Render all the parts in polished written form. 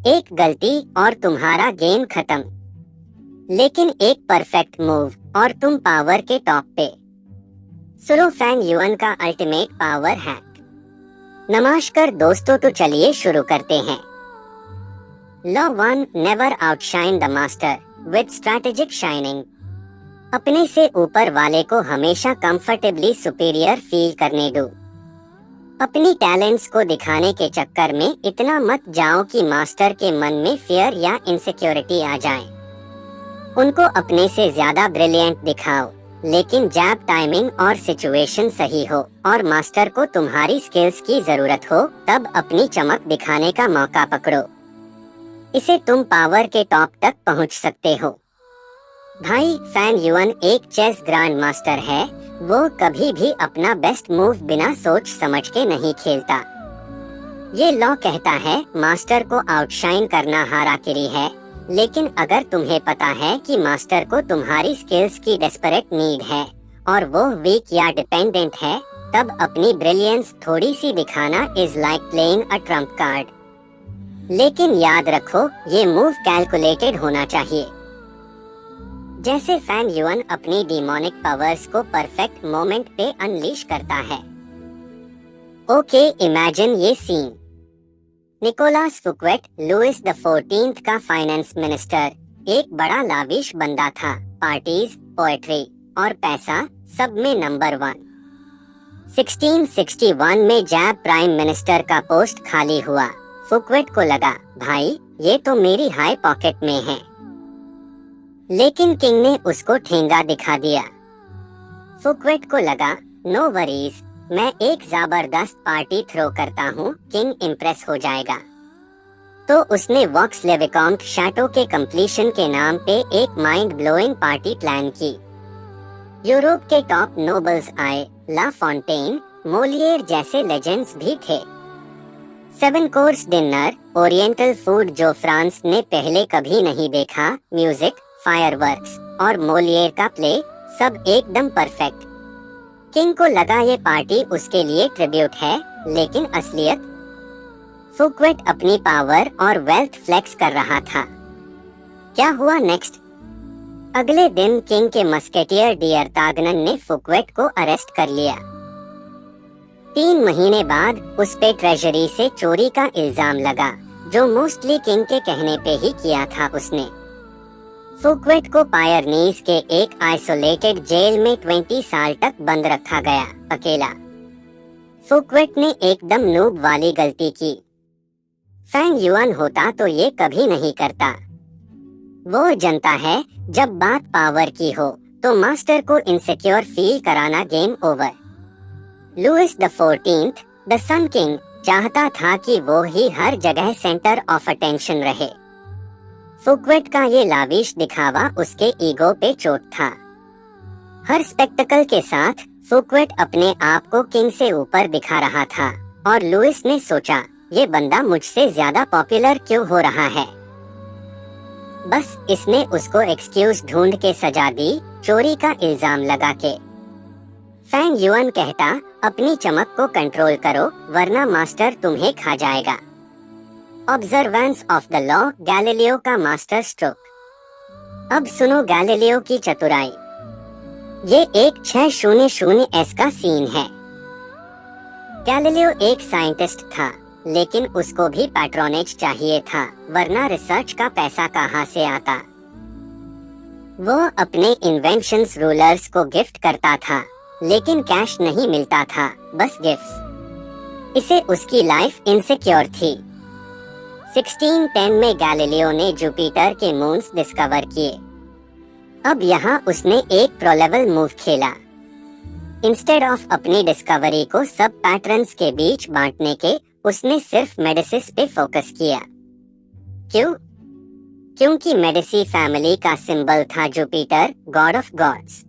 एक गलती और तुम्हारा गेम खत्म। लेकिन एक परफेक्ट मूव और तुम पावर के टॉप पे। सुनो फैंग युआन का अल्टीमेट पावर हैक। नमस्कार दोस्तों, तो चलिए शुरू करते हैं। Law 1, never outshine the master with strategic shining. अपने से ऊपर वाले को हमेशा कंफर्टेबली सुपीरियर फील करने दो। अपनी टैलेंट्स को दिखाने के चक्कर में इतना मत जाओ कि मास्टर के मन में फियर या इनसिक्योरिटी आ जाए। उनको अपने से ज्यादा ब्रिलियंट दिखाओ, लेकिन जब टाइमिंग और सिचुएशन सही हो और मास्टर को तुम्हारी स्किल्स की जरूरत हो, तब अपनी चमक दिखाने का मौका पकड़ो। इसे तुम पावर के टॉप तक पहुंच सकते हो। भाई, फैंग युआन एक चेस ग्रैंड मास्टर है। वो कभी भी अपना बेस्ट मूव बिना सोच समझ के नहीं खेलता। ये लॉ कहता है मास्टर को आउटशाइन करना हाराकिरी है, लेकिन अगर तुम्हें पता है कि मास्टर को तुम्हारी स्किल्स की डेस्परेट नीड है और वो वीक या डिपेंडेंट है, तब अपनी ब्रिलियंस थोड़ी सी दिखाना is like playing a trump card. लेकिन याद रखो, ये मूव कैलकुलेटेड होना चाहिए। जैसे फैंग युआन अपनी डीमोनिक पावर्स को परफेक्ट मोमेंट पे अनलीश करता है। ओके, इमेजिन ये scene. Nicolas Fouquet, Louis the 14th का फाइनेंस मिनिस्टर, एक बड़ा लाविश बंदा था। पार्टीज, पोएट्री और पैसा सब में नंबर 1। 1661 में जब प्राइम मिनिस्टर का पोस्ट खाली हुआ, फुक्वेट को लगा, भाई ये तो मेरी हाई पॉकेट में है। लेकिन किंग ने उसको ठेंगा दिखा दिया। फुक्वेट को लगा, नो वरीज, मैं एक जबरदस्त पार्टी थ्रो करता हूँ, किंग इम्प्रेस हो जाएगा। तो उसने वॉक्स लेविकॉम्ट शैटो के कंप्लीशन के नाम पे एक माइंड ब्लोइंग पार्टी प्लान की। यूरोप के टॉप नोबल्स आए, ला फॉन्टेन, मोलियर जैसे लेजेंड्स भी थे। 7 कोर्स डिनर, ओरिएंटल फूड जो फ्रांस ने पहले कभी नहीं देखा, म्यूजिक, फायरवर्क्स और मोलियर का प्ले, सब एकदम परफेक्ट। किंग को लगा ये पार्टी उसके लिए ट्रिब्यूट है, लेकिन असलियत? फुक्वेट अपनी पावर और वेल्थ फ्लेक्स कर रहा था। क्या हुआ नेक्स्ट? अगले दिन किंग के मस्केटियर डियर तागनन ने फुक्वेट को अरेस्ट कर लिया। 3 महीने बाद उस पे ट्रेजरी से चोरी का इल्जाम लगा, जो मोस्टली किंग के कहने पे ही किया था उसने। फुक्वेट को पायरनीज के एक आइसोलेटेड जेल में 20 साल तक बंद रखा गया, अकेला। फुक्वेट ने एकदम नूब वाली गलती की। फैंग युआन होता तो ये कभी नहीं करता। वो जनता है, जब बात पावर की हो तो मास्टर को इनसिक्योर फील कराना game over. Louis the 14th, the sun king, चाहता था कि वो ही हर जगह सेंटर ऑफ अटेंशन रहे। फुक्वेट का ये लाविश दिखावा उसके ईगो पे चोट था। हर स्पेक्टेकल के साथ फुक्वेट अपने आप को किंग से ऊपर दिखा रहा था, और लुइस ने सोचा, ये बंदा मुझसे ज्यादा पॉपुलर क्यों हो रहा है। बस इसने उसको एक्सक्यूज ढूंढ के सजा दी, चोरी का इल्जाम लगा के। फैंग युआन कहता, अपनी चमक को कंट्रोल करो, वरना मास्टर तुम्हें खा जाएगा। Observance of the law, Galileo का मास्टर स्ट्रोक। अब सुनो गैलीलियो की चतुराई। ये एक 600s का सीन है। गैलीलियो एक साइंटिस्ट था, लेकिन उसको भी पैट्रोनेज चाहिए था, वरना रिसर्च का पैसा कहाँ से आता। वो अपने इन्वेंशंस रूलर्स को गिफ्ट करता था, लेकिन कैश नहीं मिलता था, बस गिफ्ट्स। इसे उसकी लाइफ इनसिक्योर थी। 1610 में गैलीलियो ने जुपिटर के मून्स डिस्कवर किए। अब यहाँ उसने एक प्रो-लेवल मूव खेला। इंस्टेड ऑफ अपनी डिस्कवरी को सब पैटर्न्स के बीच बांटने के, उसने सिर्फ मेडिसिस पे फोकस किया। क्यों? क्योंकि मेडिसी फैमिली का सिंबल था Jupiter, god of gods.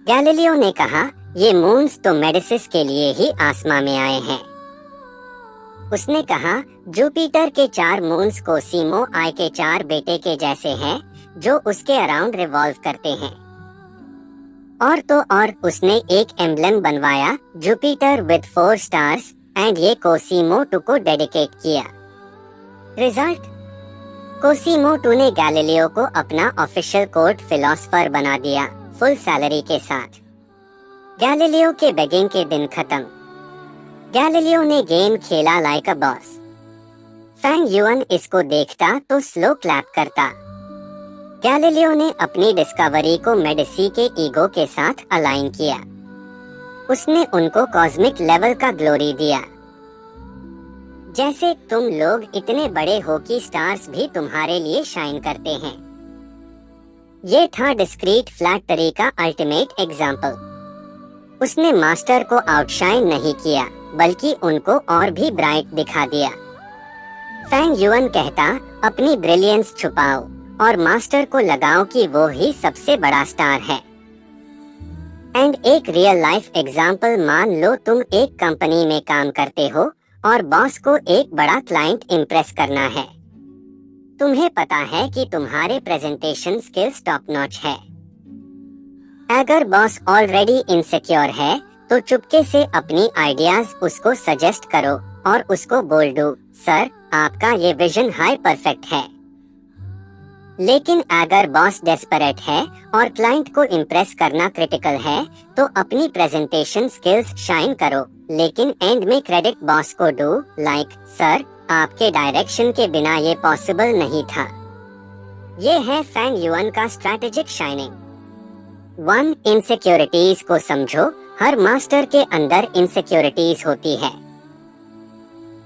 Galileo ने कहा, ये मून्स तो मेडिसिस के लिए ही आसमां में आए हैं। उसने कहा, जुपिटर के 4 मून्स कोसीमो आई के 4 बेटे के जैसे हैं, जो उसके अराउंड रिवॉल्व करते हैं। और तो और उसने एक एम्ब्लेम बनवाया, जुपिटर विद 4 स्टार्स, एंड ये कोसीमो टू को डेडिकेट किया। रिजल्ट, कोसीमो ने गैलीलियो को अपना ऑफिशियल कोर्ट फिलोसफर बना दिया, फुल सैलरी के साथ। गैलीलियो के बेगिंग के दिन खत्म। गैलीलियो ने गेम खेला like a boss. Fang Yuan इसको देखता तो स्लो क्लैप करता। गैलीलियो ने अपनी डिस्कवरी को मेडिसी के ईगो के साथ अलाइन किया। उसने उनको कॉस्मिक लेवल का ग्लोरी दिया। जैसे तुम लोग इतने बड़े हो कि स्टार्स भी तुम्हारे लिए शाइन करते हैं। ये था डिस्क्रीट फ्लैक्टरी का अल्टीमेट एग्जाम्पल। उसने मास्टर को आउटशाइन नहीं किया, बल्कि उनको और भी ब्राइट दिखा दिया। फैंग युएन कहता, अपनी ब्रिलियंस छुपाओ और मास्टर को लगाओ कि वो ही सबसे बड़ा स्टार है। एंड एक रियल लाइफ एग्जाम्पल, मान लो तुम एक कंपनी में काम करते हो और बॉस को एक बड़ा क्लाइंट इम्प्रेस करना है। तुम्हें पता है कि तुम्हारे प्रेजेंटेशन स्किल्स टॉप नॉच है। अगर बॉस ऑलरेडी इनसिक्योर है तो चुपके से अपनी आइडियाज उसको सजेस्ट करो और उसको बोल दो, सर आपका ये विजन हाई परफेक्ट है। लेकिन अगर बॉस डेस्परेट है और क्लाइंट को इम्प्रेस करना क्रिटिकल है तो अपनी प्रेजेंटेशन स्किल्स शाइन करो, लेकिन एंड में क्रेडिट बॉस को दो, लाइक सर आपके डायरेक्शन के बिना ये पॉसिबल नहीं था। ये है फैंग युएन का स्ट्रैटेजिक शाइनिंग। 1. इनसिक्योरिटीज को समझो। हर मास्टर के अंदर इनसिक्योरिटीज होती है।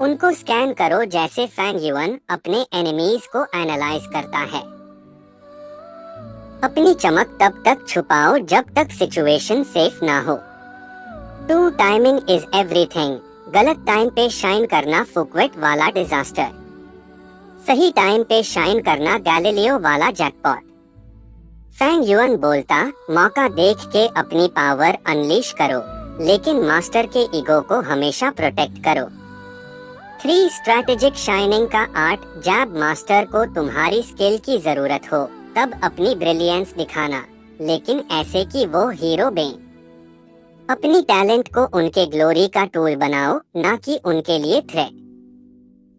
उनको स्कैन करो जैसे फैंग युएन अपने एनिमीज को एनालाइज करता है। अपनी चमक तब तक छुपाओ जब तक सिचुएशन सेफ ना हो। 2. Timing is everything. गलत टाइम पे शाइन करना फुकवेट वाला डिजास्टर। सही टाइम पे शाइन करना गैलीलियो वाला जैकपॉट। फैंग युएन बोलता, मौका देख के अपनी पावर अनलीश करो, लेकिन मास्टर के ईगो को हमेशा प्रोटेक्ट करो। 3. स्ट्रैटेजिक शाइनिंग का आर्ट। जब मास्टर को तुम्हारी स्किल की जरूरत हो तब अपनी ब्रिलियंस दिखाना, लेकिन ऐसे कि वो हीरो बने। अपनी टैलेंट को उनके ग्लोरी का टूल बनाओ, ना कि उनके लिए threat.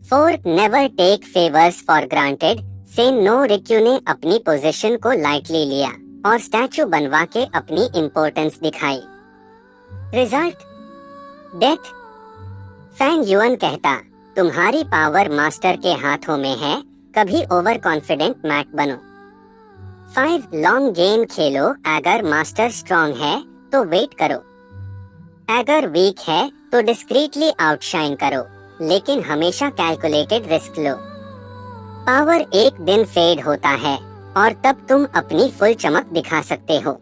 4. Never take favours for granted. Say no. रिक्यू ने अपनी पोजीशन को लाइटली लिया और स्टैचू बनवा के अपनी इम्पोर्टेंस दिखाई। Result death. फैंग युएन कहता, तुम्हारी पावर मास्टर के हाथों में है, कभी ओवर कॉन्फिडेंट मैट बनो। 5. लॉन्ग गेम खेलो। अगर मास्टर स्ट्रॉन्ग है तो वेट करो। अगर वीक है तो डिस्क्रीटली आउटशाइन करो, लेकिन हमेशा कैलकुलेटेड रिस्क लो। पावर एक दिन फेड होता है और तब तुम अपनी फुल चमक दिखा सकते हो।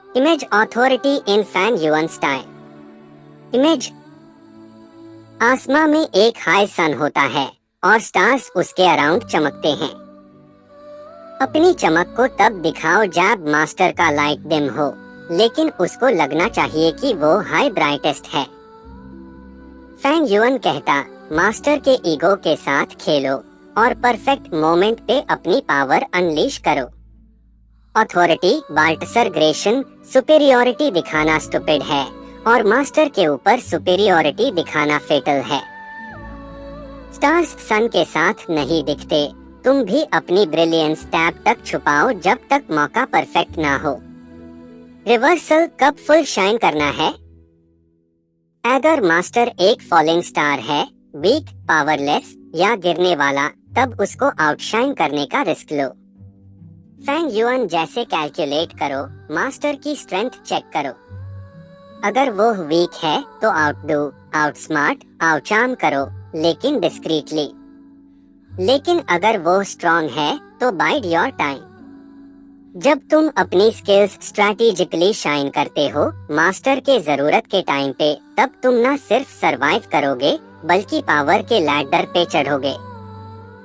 Image authority in Fang Yuan style. Image. आसमां में एक हाई सन होता है और स्टार्स उसके अराउंड चमकते हैं। अपनी चमक को तब दिखाओ जब मास्टर का लाइट डिम हो, लेकिन उसको लगना चाहिए कि वो हाई ब्राइटेस्ट है। फैंग युएन कहता, मास्टर के ईगो के साथ खेलो और परफेक्ट मोमेंट पे अपनी पावर अनलीश करो। अथॉरिटी। बाल्टसर ग्रेशन। सुपीरियोरिटी दिखाना स्टूपिड है और मास्टर के ऊपर सुपीरियोरिटी दिखाना फेटल है। स्टार्स सन के साथ नहीं दिखते। तुम भी अपनी ब्रिलियंस टैब तक छुपाओ जब तक मौका परफेक्ट ना हो। रिवर्सल। कब फुल शाइन करना है। अगर मास्टर एक फॉलिंग स्टार है, वीक, पावरलेस या गिरने वाला, तब उसको आउटशाइन करने का रिस्क लो। फैंग युएन जैसे कैलकुलेट करो, मास्टर की स्ट्रेंथ चेक करो। अगर वो वीक है तो आउटडू, आउटस्मार्ट, आउटचार्म करो, लेकिन डिस्क्रीटली। लेकिन अगर वो स्ट्रॉन्ग है तो बाइड योर टाइम। जब तुम अपनी स्किल्स स्ट्रैटेजिकली शाइन करते हो मास्टर के जरूरत के टाइम पे, तब तुम न सिर्फ सरवाइव करोगे बल्कि पावर के लैडर पे चढ़ोगे।